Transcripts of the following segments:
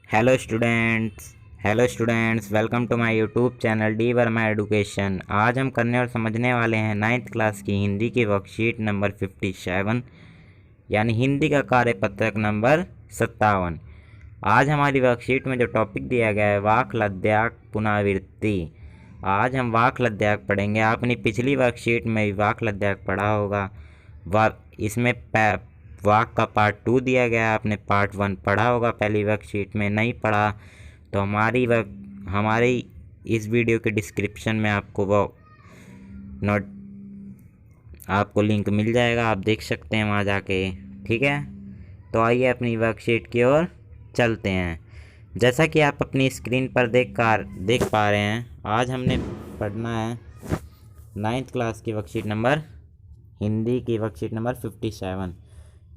Hello students welcome to my YouTube channel D Verma education. आज हम करने और समझने वाले हैं 9th क्लास की हिंदी की वर्कशीट नंबर 57 यानी हिंदी का कार्यपत्रक नंबर 57। आज हमारी वर्कशीट में जो टॉपिक दिया गया है वाक लद्याक पुनरावृत्ति। आज हम वाक लद्याक पढ़ेंगे। आपने पिछली वर्कशीट में भी वाक लद्याक पढ़ा होगा। इसमें वाक का पार्ट 2 दिया गया है, आपने पार्ट 1 पढ़ा होगा। पहली वर्कशीट में नहीं पढ़ा तो हमारी इस वीडियो के डिस्क्रिप्शन में आपको वो नोट आपको लिंक मिल जाएगा, आप देख सकते हैं वहाँ जाके। ठीक है, तो आइए अपनी वर्कशीट की ओर चलते हैं। जैसा कि आप अपनी स्क्रीन पर देख पा रहे हैं, आज हमने पढ़ना है 9th क्लास की वर्कशीट नंबर हिंदी की वर्कशीट नंबर 57।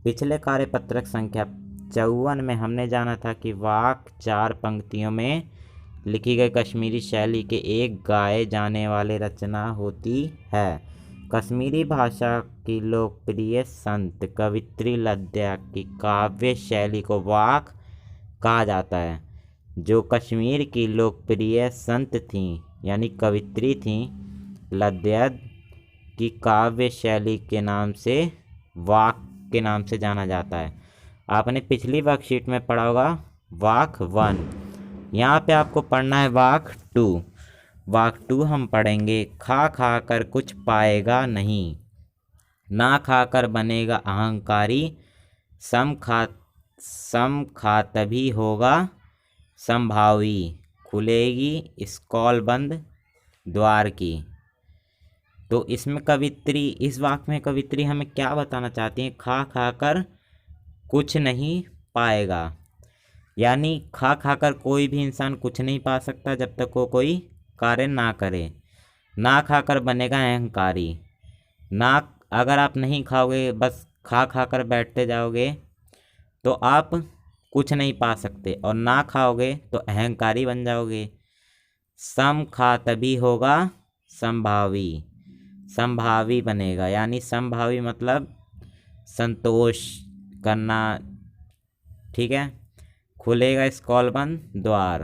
पिछले कार्यपत्रक संख्या 54 में हमने जाना था कि वाक 4 पंक्तियों में लिखी गई कश्मीरी शैली के एक गाए जाने वाले रचना होती है। कश्मीरी भाषा की लोकप्रिय संत कवित्री लद्दाख की काव्य शैली को वाक कहा जाता है। जो कश्मीर की लोकप्रिय संत थीं यानी कवित्री थीं, लद्दाख की काव्य शैली के नाम से वाक के नाम से जाना जाता है। आपने पिछली वर्कशीट में पढ़ा होगा वाक 1। यहाँ पे आपको पढ़ना है वाक 2। वाक 2 हम पढ़ेंगे। खा खा कर कुछ पाएगा नहीं, ना खाकर बनेगा अहंकारी, सम खा तभी होगा संभावी, खुलेगी स्कॉल बंद द्वार की। तो इसमें कवित्री, इस वाक्य में कवित्री हमें क्या बताना चाहती है? खा खा कर कुछ नहीं पाएगा, यानी खा खा कर कोई भी इंसान कुछ नहीं पा सकता जब तक वो कोई कार्य ना करे। ना खाकर बनेगा अहंकारी, ना अगर आप नहीं खाओगे, बस खा खा कर बैठते जाओगे तो आप कुछ नहीं पा सकते, और ना खाओगे तो अहंकारी बन जाओगे। सम खा तभी होगा संभावी, संभावी बनेगा, यानी संभावी मतलब संतोष करना। ठीक है। खुलेगा स्कॉल बंद द्वार,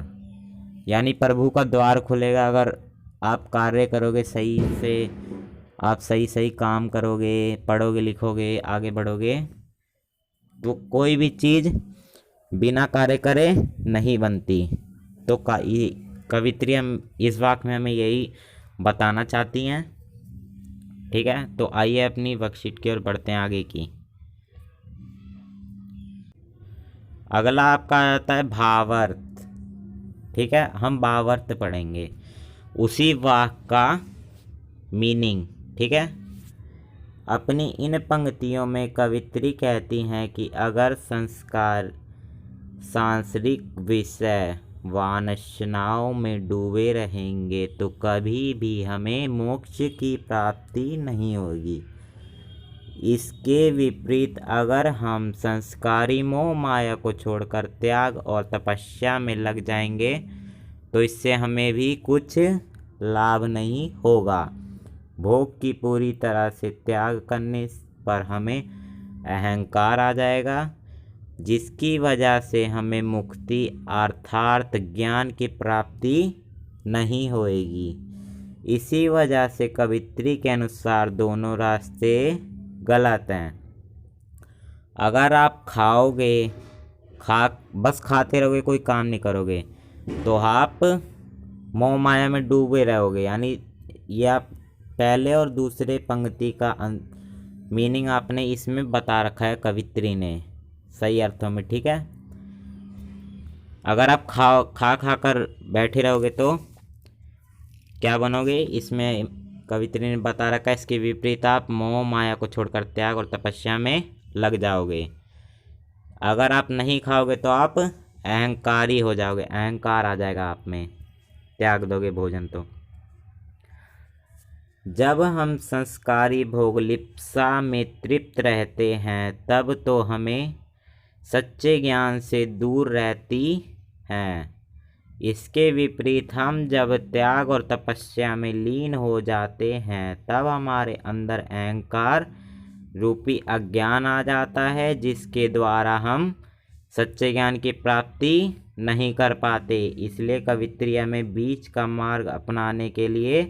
यानी प्रभु का द्वार खुलेगा। अगर आप कार्य करोगे सही से, आप सही काम करोगे, पढ़ोगे लिखोगे आगे बढ़ोगे, तो कोई भी चीज़ बिना कार्य करे नहीं बनती। तो कवित्री हम इस वाक्य में हमें यही बताना चाहती हैं। ठीक है, तो आइए अपनी वर्कशीट की ओर बढ़ते हैं आगे की। अगला आपका आता है भावार्थ। ठीक है, हम भावार्थ पढ़ेंगे, उसी वाक्य का मीनिंग। ठीक है। अपनी इन पंक्तियों में कवित्री कहती हैं कि अगर सांसारिक विषय वासनाओं में डूबे रहेंगे तो कभी भी हमें मोक्ष की प्राप्ति नहीं होगी। इसके विपरीत अगर हम संस्कारी मोह माया को छोड़कर त्याग और तपस्या में लग जाएंगे तो इससे हमें भी कुछ लाभ नहीं होगा। भोग की पूरी तरह से त्याग करने पर हमें अहंकार आ जाएगा, जिसकी वजह से हमें मुक्ति अर्थात ज्ञान की प्राप्ति नहीं होएगी। इसी वजह से कवित्री के अनुसार दोनों रास्ते गलत हैं। अगर आप बस खाते रहोगे, कोई काम नहीं करोगे, तो आप मोह माया में डूबे रहोगे। यानी ये आप पहले और दूसरे पंक्ति का मीनिंग आपने इसमें बता रखा है कवित्री ने सही अर्थों में। ठीक है। अगर आप खा कर बैठे रहोगे तो क्या बनोगे, इसमें कवित्री ने बता रखा है। इसके विपरीत आप मोह माया को छोड़कर त्याग और तपस्या में लग जाओगे। अगर आप नहीं खाओगे तो आप अहंकारी हो जाओगे, अहंकार आ जाएगा आप में, त्याग दोगे भोजन। तो जब हम संस्कारी भोगलिप्सा में तृप्त रहते हैं तब तो हमें सच्चे ज्ञान से दूर रहती हैं। इसके विपरीत हम जब त्याग और तपस्या में लीन हो जाते हैं तब हमारे अंदर अहंकार रूपी अज्ञान आ जाता है, जिसके द्वारा हम सच्चे ज्ञान की प्राप्ति नहीं कर पाते। इसलिए कवित्री हमें बीच का मार्ग अपनाने के लिए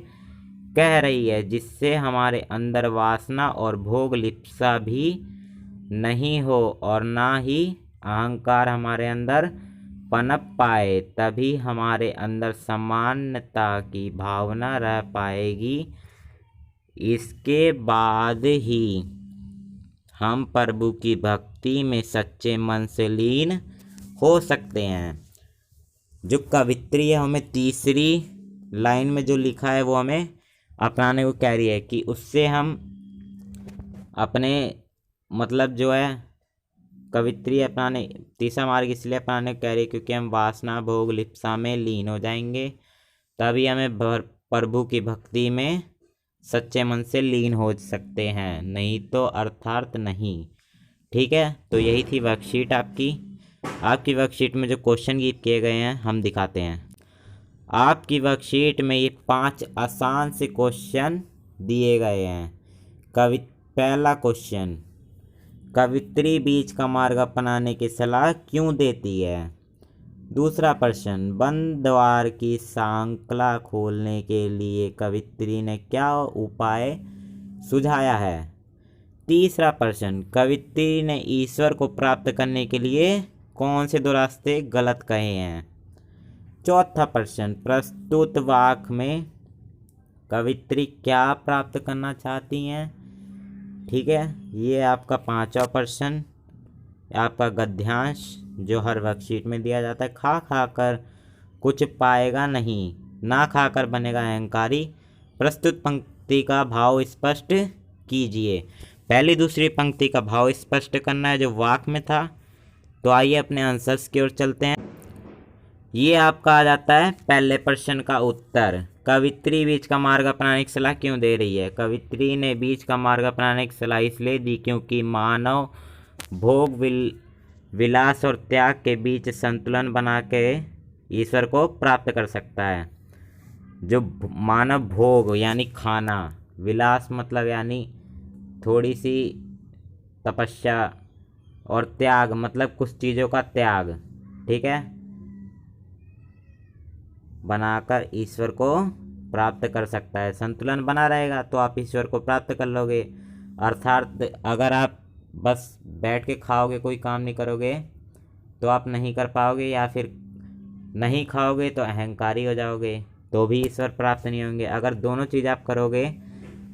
कह रही है, जिससे हमारे अंदर वासना और भोग लिप्सा भी नहीं हो और ना ही अहंकार हमारे अंदर पनप पाए। तभी हमारे अंदर समानता की भावना रह पाएगी। इसके बाद ही हम प्रभु की भक्ति में सच्चे मन से लीन हो सकते हैं। जो कवित्री है हमें तीसरी लाइन में जो लिखा है वो हमें अपनाने को कह रही है कि उससे हम अपने मतलब जो है कवित्री अपनाने तीसरा मार्ग इसलिए अपनाने को कह रही है क्योंकि हम वासना भोग लिप्सा में लीन हो जाएंगे। तभी हमें प्रभु की भक्ति में सच्चे मन से लीन हो सकते हैं, नहीं तो अर्थात नहीं। ठीक है, तो यही थी वर्कशीट आपकी वर्कशीट में जो क्वेश्चन गिव किए गए हैं हम दिखाते हैं। आपकी वर्कशीट में ये 5 आसान से क्वेश्चन दिए गए हैं। पहला क्वेश्चन, कवित्री बीच का मार्ग अपनाने की सलाह क्यों देती है? दूसरा प्रश्न, बंद द्वार की सांकला खोलने के लिए कवित्री ने क्या उपाय सुझाया है? तीसरा प्रश्न, कवित्री ने ईश्वर को प्राप्त करने के लिए कौन से 2 रास्ते गलत कहे हैं? चौथा प्रश्न, प्रस्तुत वाक्य में कवित्री क्या प्राप्त करना चाहती हैं? ठीक है, ये आपका 5वां प्रश्न, आपका गद्यांश जो हर वर्कशीट में दिया जाता है। खा खा कर कुछ पाएगा नहीं, ना खाकर बनेगा अहंकारी। प्रस्तुत पंक्ति का भाव स्पष्ट कीजिए। पहली दूसरी पंक्ति का भाव स्पष्ट करना है जो वाक्य में था। तो आइए अपने आंसर्स की ओर चलते हैं। ये आपका आ जाता है पहले प्रश्न का उत्तर, कवित्री बीच का मार्ग अपनाने की सलाह क्यों दे रही है? कवित्री ने बीच का मार्ग अपनाने की सलाह इसलिए दी क्योंकि मानव भोग विलास और त्याग के बीच संतुलन बना के ईश्वर को प्राप्त कर सकता है। जो मानव भोग यानी खाना, विलास मतलब यानी थोड़ी सी तपस्या, और त्याग मतलब कुछ चीज़ों का त्याग, ठीक है, बनाकर ईश्वर को प्राप्त कर सकता है। संतुलन बना रहेगा तो आप ईश्वर को प्राप्त कर लोगे। अर्थात अगर आप बस बैठ के खाओगे, कोई काम नहीं करोगे तो आप नहीं कर पाओगे, या फिर नहीं खाओगे तो अहंकारी हो जाओगे, तो भी ईश्वर प्राप्त नहीं होंगे। अगर दोनों चीज़ आप करोगे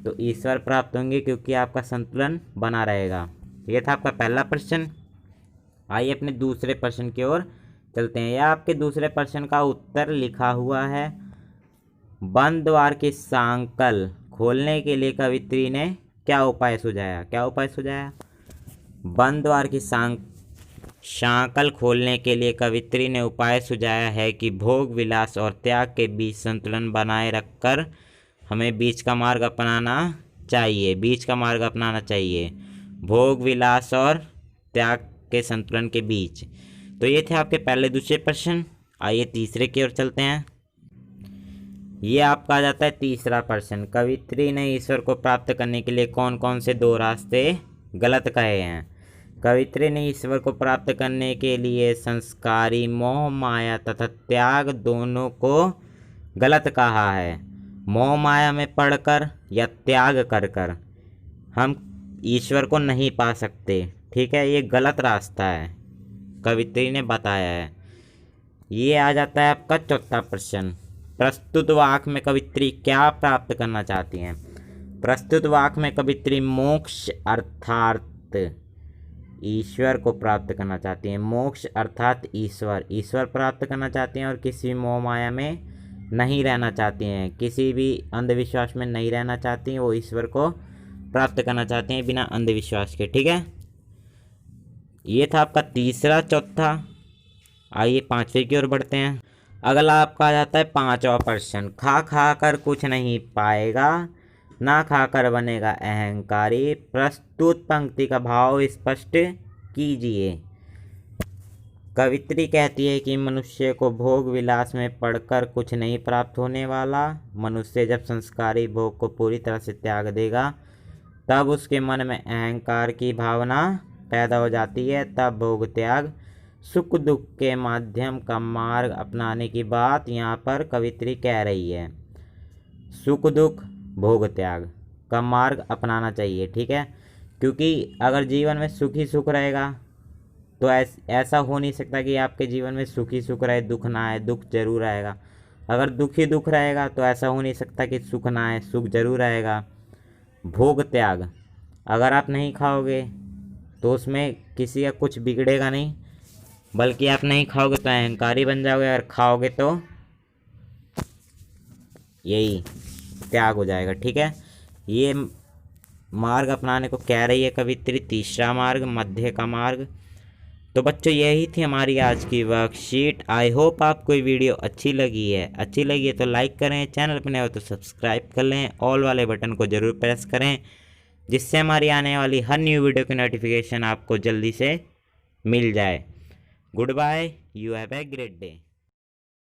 तो ईश्वर प्राप्त होंगे क्योंकि आपका संतुलन बना रहेगा। ये था आपका पहला प्रश्न। आइए अपने दूसरे प्रश्न की ओर चलते हैं। यह आपके दूसरे प्रश्न का उत्तर लिखा हुआ है। बंद द्वार की सांकल खोलने के लिए कवित्री ने क्या उपाय सुझाया? क्या उपाय सुझाया? बंद द्वार की सांकल खोलने के लिए कवित्री ने उपाय सुझाया है कि भोग विलास और त्याग के बीच संतुलन बनाए रखकर हमें बीच का मार्ग अपनाना चाहिए। बीच का मार्ग अपनाना चाहिए भोग विलास और त्याग के संतुलन के बीच। तो ये थे आपके पहले दूसरे प्रश्न। आइए तीसरे की ओर चलते हैं। ये आपका आ जाता है तीसरा प्रश्न, कवित्री ने ईश्वर को प्राप्त करने के लिए कौन कौन से 2 रास्ते गलत कहे हैं? कवित्री ने ईश्वर को प्राप्त करने के लिए संस्कारी मोह माया तथा त्याग दोनों को गलत कहा है। मोह माया में पढ़कर या त्याग कर कर हम ईश्वर को नहीं पा सकते, ठीक है, ये गलत रास्ता है, कवित्री ने बताया है। ये आ जाता है आपका चौथा प्रश्न, प्रस्तुत वाक्य में कवित्री क्या प्राप्त करना चाहती हैं? प्रस्तुत वाक्य में कवित्री मोक्ष अर्थात ईश्वर को प्राप्त करना चाहती हैं। मोक्ष अर्थात ईश्वर प्राप्त करना चाहती हैं और किसी मोह माया में नहीं रहना चाहती हैं, किसी भी अंधविश्वास में नहीं रहना चाहती हैं। वो ईश्वर को प्राप्त करना चाहते हैं बिना अंधविश्वास के, ठीक है। ये था आपका तीसरा चौथा। आइए पांचवे की ओर बढ़ते हैं। अगला आपका आ जाता है पांचवा प्रश्न, खा खा कर कुछ नहीं पाएगा, ना खाकर बनेगा अहंकारी। प्रस्तुत पंक्ति का भाव स्पष्ट कीजिए। कवित्री कहती है कि मनुष्य को भोग विलास में पड़कर कुछ नहीं प्राप्त होने वाला। मनुष्य जब संस्कारी भोग को पूरी तरह से त्याग देगा तब उसके मन में अहंकार की भावना पैदा हो जाती है, तब भोग त्याग सुख दुख के माध्यम का मार्ग अपनाने की बात यहाँ पर कवित्री कह रही है। सुख दुख भोग त्याग का मार्ग अपनाना चाहिए, ठीक है। क्योंकि अगर जीवन में सुख ही सुख रहेगा तो ऐसा हो नहीं सकता कि आपके जीवन में सुख ही सुख रहे, दुख ना आए। दुख जरूर आएगा। अगर दुख ही दुख रहेगा तो ऐसा हो नहीं सकता कि सुख ना आए, सुख जरूर आएगा। भोग त्याग, अगर आप नहीं खाओगे तो उसमें किसी का कुछ बिगड़ेगा नहीं, बल्कि आप नहीं खाओगे तो अहंकारी बन जाओगे, अगर खाओगे तो यही त्याग हो जाएगा, ठीक है। ये मार्ग अपनाने को कह रही है कवित्री, तीसरा मार्ग, मध्य का मार्ग। तो बच्चों यही थी हमारी आज की वर्कशीट। आई होप आपको ये वीडियो अच्छी लगी है तो लाइक करें, चैनल पर नए हो तो सब्सक्राइब कर लें, ऑल वाले बटन को ज़रूर प्रेस करें, जिससे हमारी आने वाली हर न्यू वीडियो की नोटिफिकेशन आपको जल्दी से मिल जाए। Good bye, you have a great day.